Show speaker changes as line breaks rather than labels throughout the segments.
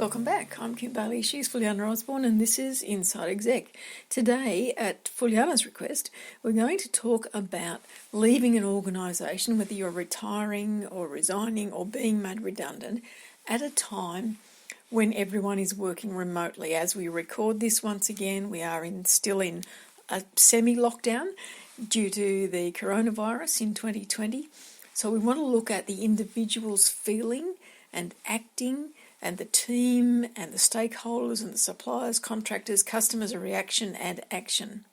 Welcome back. I'm Kim Bailey. She's Fulyana Osborne, and this is Inside Exec. Today, at Fulyana's request, we're going to talk about leaving an organisation, whether you're retiring or resigning or being made redundant, at a time when everyone is working remotely. As we record this once again, we are still in a semi-lockdown due to the coronavirus in 2020. So we want to look at the individual's feeling and acting, and the team and the stakeholders and the suppliers, contractors, customers' reaction and action.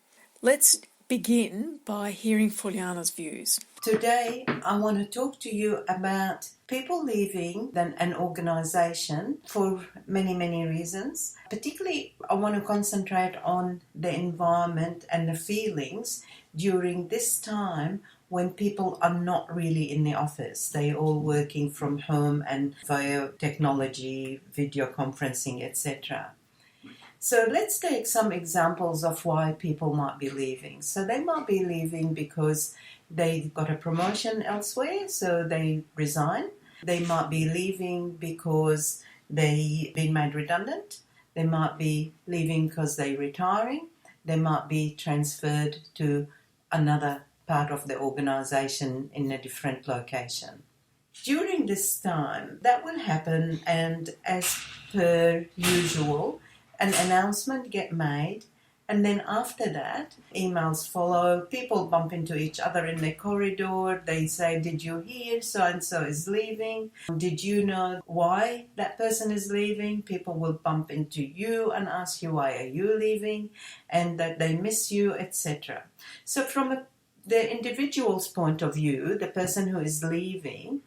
Let's begin by hearing Fulyana's views.
Today, I want to talk to you about people leaving an organisation for many, many reasons. Particularly, I want to concentrate on the environment and the feelings during this time when people are not really in the office. They're all working from home and via technology, video conferencing, etc. So let's take some examples of why people might be leaving. So they might be leaving because they got a promotion elsewhere, so they resign. They might be leaving because they've been made redundant. They might be leaving because they're retiring. They might be transferred to another part of the organisation in a different location. During this time, that will happen, and as per usual, an announcement get made, and then after that, emails follow. People bump into each other in the corridor. They say, "Did you hear so-and-so is leaving? Did you know why that person is leaving?" People will bump into you and ask you, "Why are you leaving?" and that they miss you, etc. So from the individual's point of view, the person who is leaving,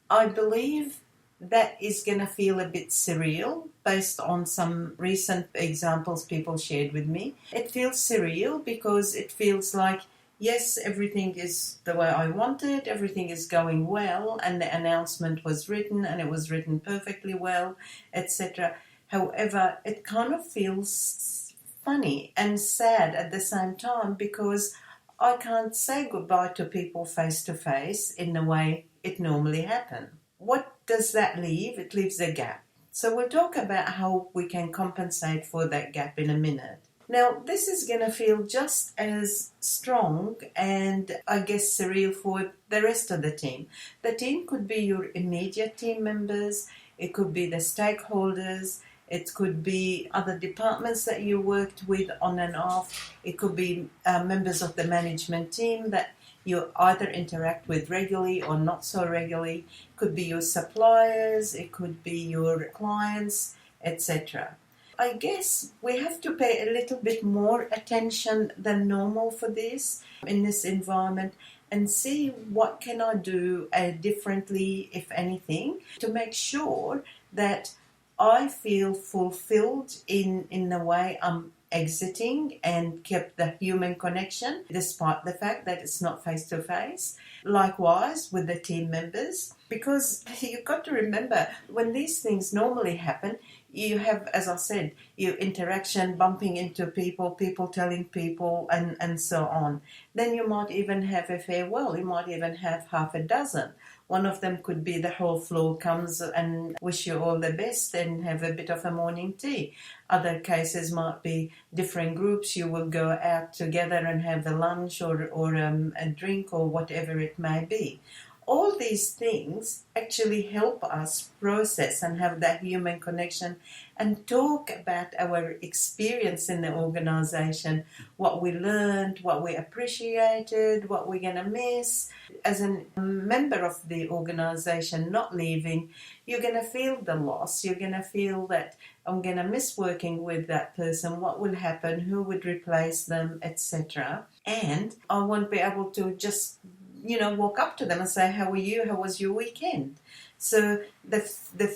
I believe that is going to feel a bit surreal based on some recent examples people shared with me. It feels surreal because it feels like, yes, everything is the way I wanted, everything is going well, and the announcement was written and it was written perfectly well, etc. However, it kind of feels funny and sad at the same time because I can't say goodbye to people face to face in the way it normally happens. What does that leave? It leaves a gap. So we'll talk about how we can compensate for that gap in a minute. Now, this is going to feel just as strong and I guess surreal for the rest of the team. The team could be your immediate team members, it could be the stakeholders, it could be other departments that you worked with on and off. It could be members of the management team that you either interact with regularly or not so regularly. It could be your suppliers, it could be your clients, etc. I guess we have to pay a little bit more attention than normal for this in this environment and see what can I do differently, if anything, to make sure that I feel fulfilled in the way I'm exiting and kept the human connection despite the fact that it's not face-to-face. Likewise with the team members, because you've got to remember when these things normally happen, you have, as I said, your interaction, bumping into people, people telling people, and so on. Then you might even have a farewell. You might even have half a dozen. One of them could be the whole floor comes and wish you all the best and have a bit of a morning tea. Other cases might be different groups. You will go out together and have a lunch or a drink or whatever it may be. All these things actually help us process and have that human connection and talk about our experience in the organisation, what we learned, what we appreciated, what we're going to miss. As a member of the organisation not leaving, you're going to feel the loss. You're going to feel that I'm going to miss working with that person, what will happen, who would replace them, etc. And I won't be able to just walk up to them and say, "How are you? How was your weekend?" So the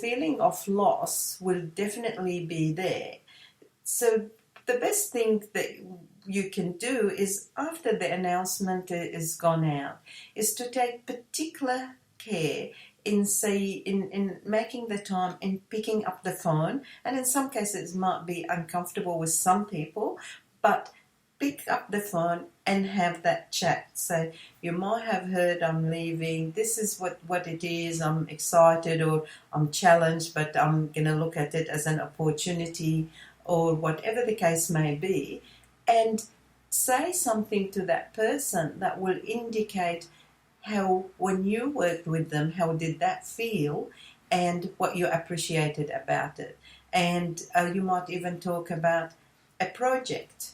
feeling of loss will definitely be there. So the best thing that you can do is, after the announcement is gone out, is to take particular care in making the time in picking up the phone. And in some cases it might be uncomfortable with some people, but pick up the phone and have that chat. So you might have heard I'm leaving. This is what it is. I'm excited or I'm challenged, but I'm going to look at it as an opportunity or whatever the case may be. And say something to that person that will indicate how, when you worked with them, how did that feel and what you appreciated about it. And you might even talk about a project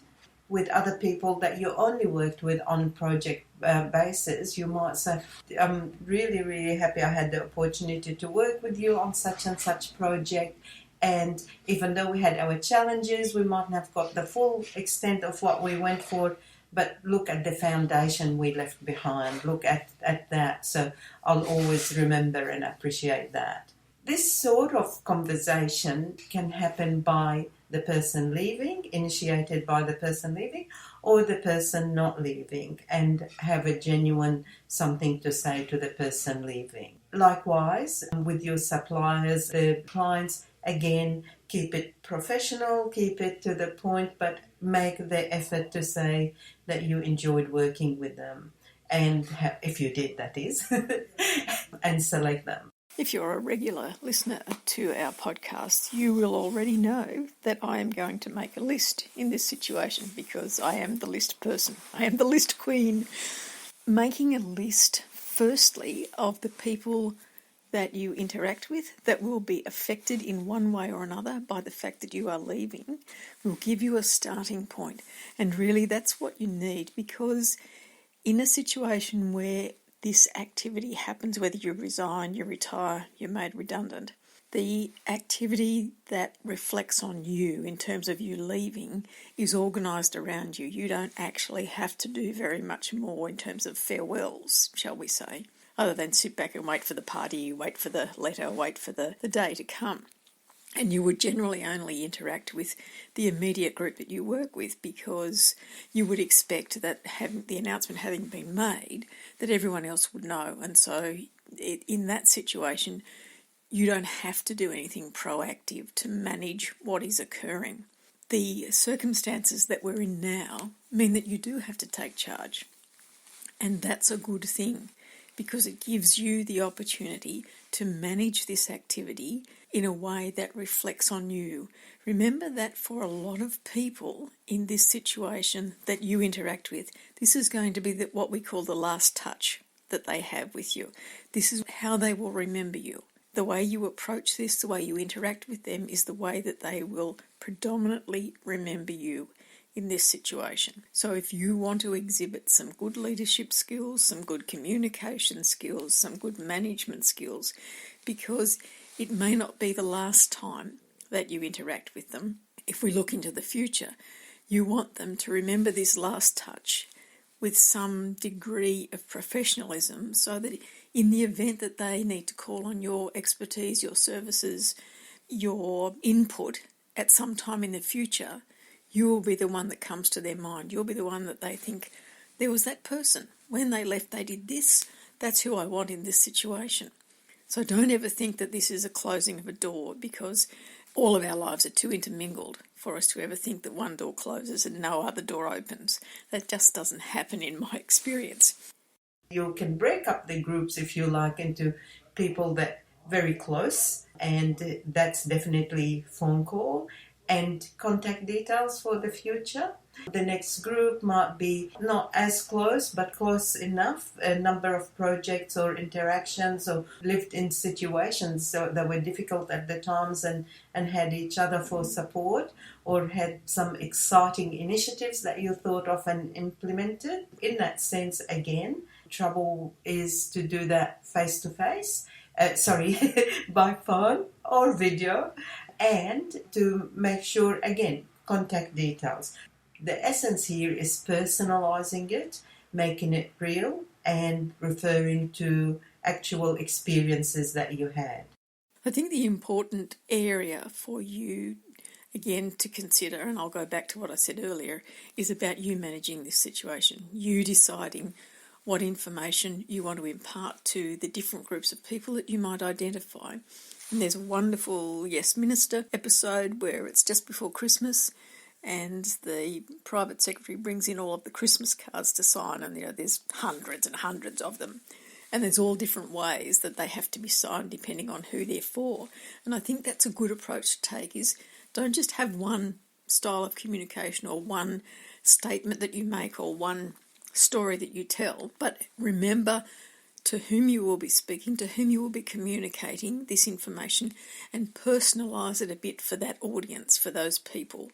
with other people that you only worked with on project basis. You might say, I'm really, really happy I had the opportunity to work with you on such and such project. And even though we had our challenges, we mightn't have got the full extent of what we went for, but look at the foundation we left behind. Look at that. So I'll always remember and appreciate that. This sort of conversation can happen by the person leaving, initiated by the person leaving, or the person not leaving, and have a genuine something to say to the person leaving. Likewise, with your suppliers, the clients, again, keep it professional, keep it to the point, but make the effort to say that you enjoyed working with them, and if you did, that is, and select them.
If you're a regular listener to our podcast, you will already know that I am going to make a list in this situation because I am the list person. I am the list queen. Making a list, firstly, of the people that you interact with that will be affected in one way or another by the fact that you are leaving will give you a starting point. And really that's what you need, because in a situation where this activity happens, whether you resign, you retire, you're made redundant, the activity that reflects on you in terms of you leaving is organised around you. You don't actually have to do very much more in terms of farewells, shall we say, other than sit back and wait for the party, wait for the letter, wait for the day to come. And you would generally only interact with the immediate group that you work with, because you would expect that the announcement having been made, that everyone else would know. And so in that situation, you don't have to do anything proactive to manage what is occurring. The circumstances that we're in now mean that you do have to take charge. And that's a good thing, because it gives you the opportunity to manage this activity in a way that reflects on you. Remember that for a lot of people in this situation that you interact with, this is going to be what we call the last touch that they have with you. This is how they will remember you. The way you approach this, the way you interact with them, is the way that they will predominantly remember you in this situation. So if you want to exhibit some good leadership skills, some good communication skills, some good management skills, because it may not be the last time that you interact with them. If we look into the future, you want them to remember this last touch with some degree of professionalism, so that in the event that they need to call on your expertise, your services, your input at some time in the future, you will be the one that comes to their mind. You'll be the one that they think, there was that person. When they left, they did this. That's who I want in this situation. So don't ever think that this is a closing of a door, because all of our lives are too intermingled for us to ever think that one door closes and no other door opens. That just doesn't happen in my experience.
You can break up the groups, if you like, into people that very close, and that's definitely phone call and contact details for the future. The next group might be not as close, but close enough, a number of projects or interactions or lived in situations that were difficult at the times, and had each other for support, or had some exciting initiatives that you thought of and implemented. In that sense, again, trouble is to do that face-to-face, by phone or video, and to make sure, again, contact details. The essence here is personalising it, making it real, and referring to actual experiences that you had.
I think the important area for you, again, to consider, and I'll go back to what I said earlier, is about you managing this situation, you deciding what information you want to impart to the different groups of people that you might identify. And there's a wonderful Yes Minister episode where it's just before Christmas, and the private secretary brings in all of the Christmas cards to sign, and there's hundreds and hundreds of them. And there's all different ways that they have to be signed depending on who they're for. And I think that's a good approach to take, is don't just have one style of communication or one statement that you make or one story that you tell, but remember to whom you will be speaking, to whom you will be communicating this information, and personalise it a bit for that audience, for those people.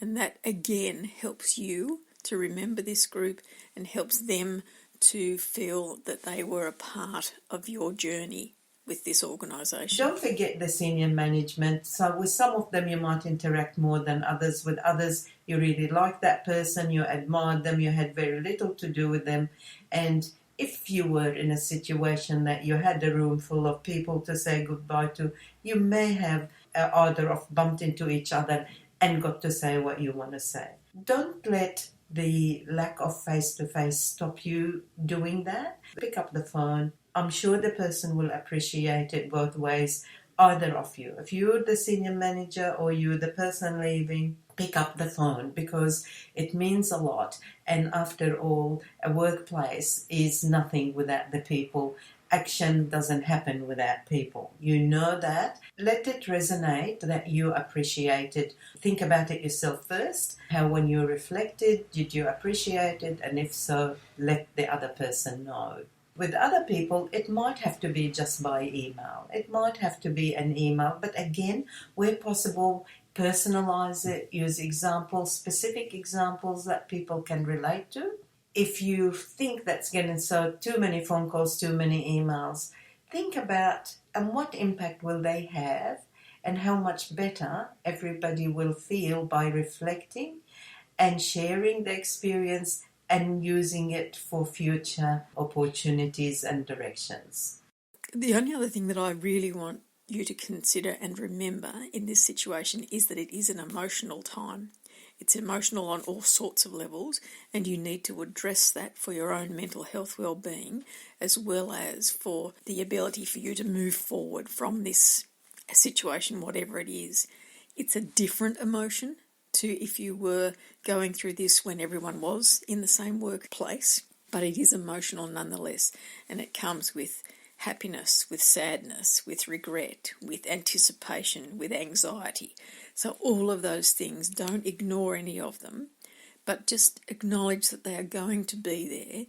And that, again, helps you to remember this group and helps them to feel that they were a part of your journey with this organisation.
Don't forget the senior management. So with some of them you might interact more than others. With others you really like that person, you admired them, you had very little to do with them. And if you were in a situation that you had a room full of people to say goodbye to, you may have either of bumped into each other and got to say what you want to say. Don't let the lack of face-to-face stop you doing that. Pick up the phone. I'm sure the person will appreciate it both ways, either of you. If you're the senior manager or you're the person leaving, pick up the phone because it means a lot. And after all, a workplace is nothing without the people. Action doesn't happen without people. You know that. Let it resonate that you appreciate it. Think about it yourself first. How when you reflected, did you appreciate it? And if so, let the other person know. With other people, it might have to be just by email. It might have to be an email. But again, where possible, personalize it. Use examples, specific examples that people can relate to. If you think that's getting so too many phone calls, too many emails, think about and what impact will they have and how much better everybody will feel by reflecting and sharing the experience and using it for future opportunities and directions.
The only other thing that I really want you to consider and remember in this situation is that it is an emotional time. It's emotional on all sorts of levels, and you need to address that for your own mental health well-being, as well as for the ability for you to move forward from this situation, whatever it is. It's a different emotion to if you were going through this when everyone was in the same workplace, but it is emotional nonetheless, and it comes with happiness, with sadness, with regret, with anticipation, with anxiety. So all of those things, don't ignore any of them, but just acknowledge that they are going to be there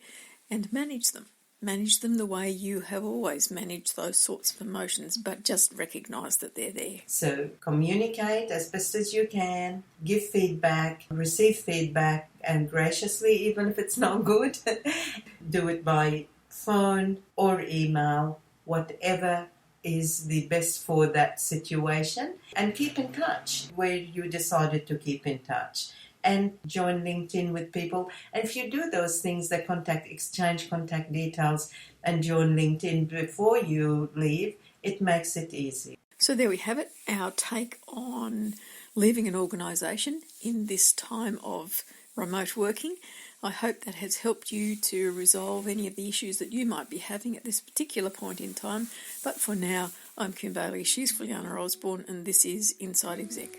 and manage them. Manage them the way you have always managed those sorts of emotions, but just recognise that they're there.
So communicate as best as you can, give feedback, receive feedback, and graciously, even if it's not good, do it by phone or email, whatever is the best for that situation, and keep in touch where you decided to keep in touch, and join LinkedIn with people. And if you do those things, exchange contact details and join LinkedIn before you leave, it makes it easy.
So there we have it, our take on leaving an organisation in this time of remote working. I hope that has helped you to resolve any of the issues that you might be having at this particular point in time. But for now, I'm Kim Bailey, she's Fulyana Osborne, and this is Inside Exec.